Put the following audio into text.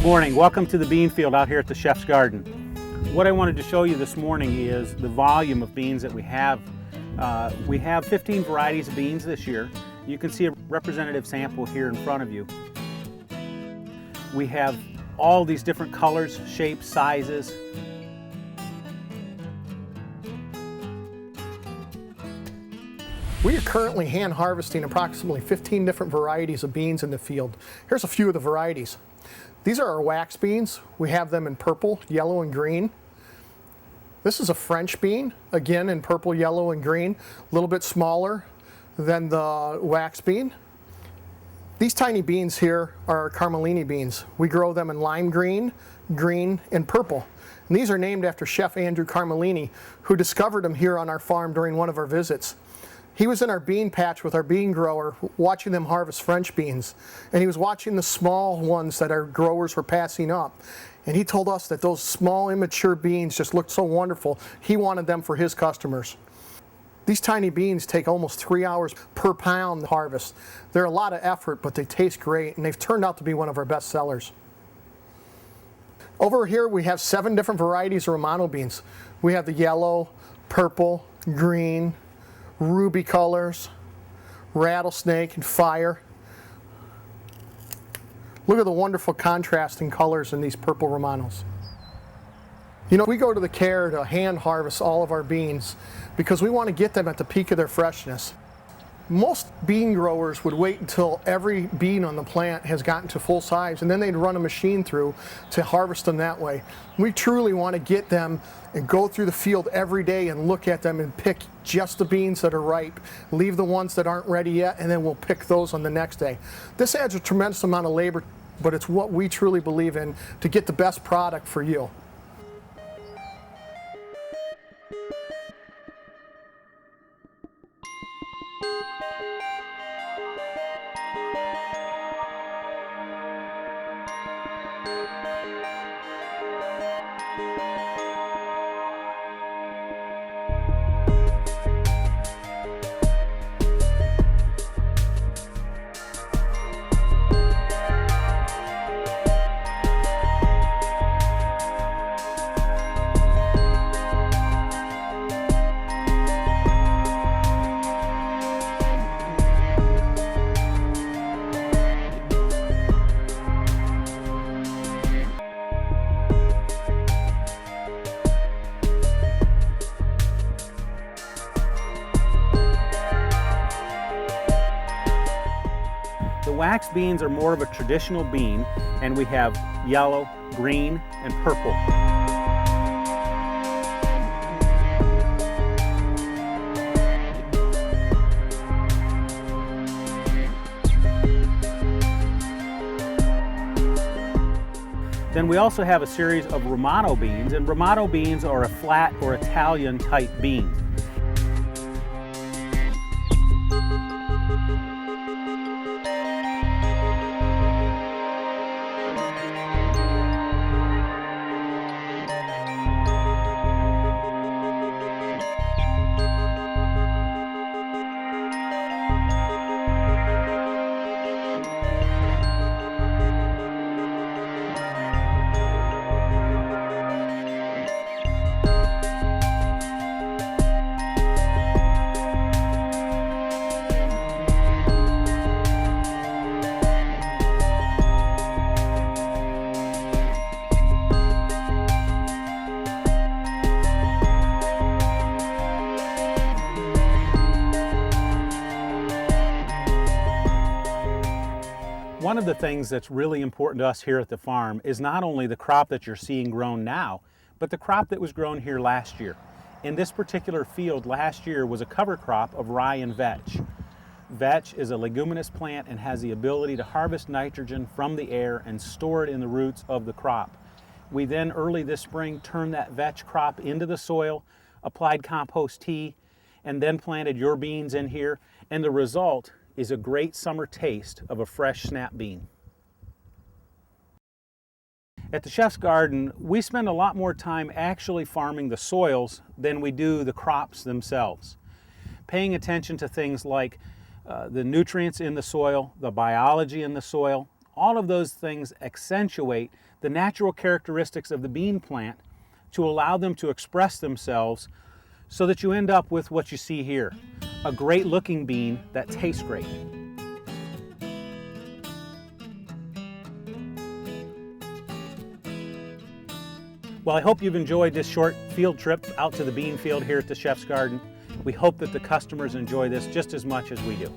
Good morning. Welcome to the bean field out here at the Chef's Garden. What I wanted to show you this morning is the volume of beans that we have. We have 15 varieties of beans this year. You can see a representative sample here in front of you. We have all these different colors, shapes, sizes. We are currently hand harvesting approximately 15 different varieties of beans in the field. Here's a few of the varieties. These are our wax beans. We have them in purple, yellow, and green. This is a French bean, again in purple, yellow, and green, a little bit smaller than the wax bean. These tiny beans here are Carmellini beans. We grow them in lime green, green, and purple. And these are named after Chef Andrew Carmellini, who discovered them here on our farm during one of our visits. He was in our bean patch with our bean grower watching them harvest French beans, and he was watching the small ones that our growers were passing up. And he told us that those small immature beans just looked so wonderful, he wanted them for his customers. These tiny beans take almost 3 hours per pound to harvest. They're a lot of effort, but they taste great, and they've turned out to be one of our best sellers. Over here we have 7 different varieties of Romano beans. We have the yellow, purple, green, ruby colors, rattlesnake, and fire. Look at the wonderful contrasting colors in these purple Romanos. You know, we go to the care to hand harvest all of our beans because we want to get them at the peak of their freshness. Most bean growers would wait until every bean on the plant has gotten to full size, and then they'd run a machine through to harvest them that way. We truly want to get them and go through the field every day and look at them and pick just the beans that are ripe, leave the ones that aren't ready yet, and then we'll pick those on the next day. This adds a tremendous amount of labor, but it's what we truly believe in to get the best product for you. The wax beans are more of a traditional bean, and we have yellow, green, and purple. Then we also have a series of Romano beans, and Romano beans are a flat or Italian type bean. One of the things that's really important to us here at the farm is not only the crop that you're seeing grown now, but the crop that was grown here last year. In this particular field last year was a cover crop of rye and vetch. Vetch is a leguminous plant and has the ability to harvest nitrogen from the air and store it in the roots of the crop. We then early this spring turned that vetch crop into the soil, applied compost tea, and then planted your beans in here, and the result is a great summer taste of a fresh snap bean. At the Chef's Garden, we spend a lot more time actually farming the soils than we do the crops themselves. Paying attention to things like the nutrients in the soil, the biology in the soil, All of those things accentuate the natural characteristics of the bean plant to allow them to express themselves so that you end up with what you see here, a great looking bean that tastes great. Well, I hope you've enjoyed this short field trip out to the bean field here at the Chef's Garden. We hope that the customers enjoy this just as much as we do.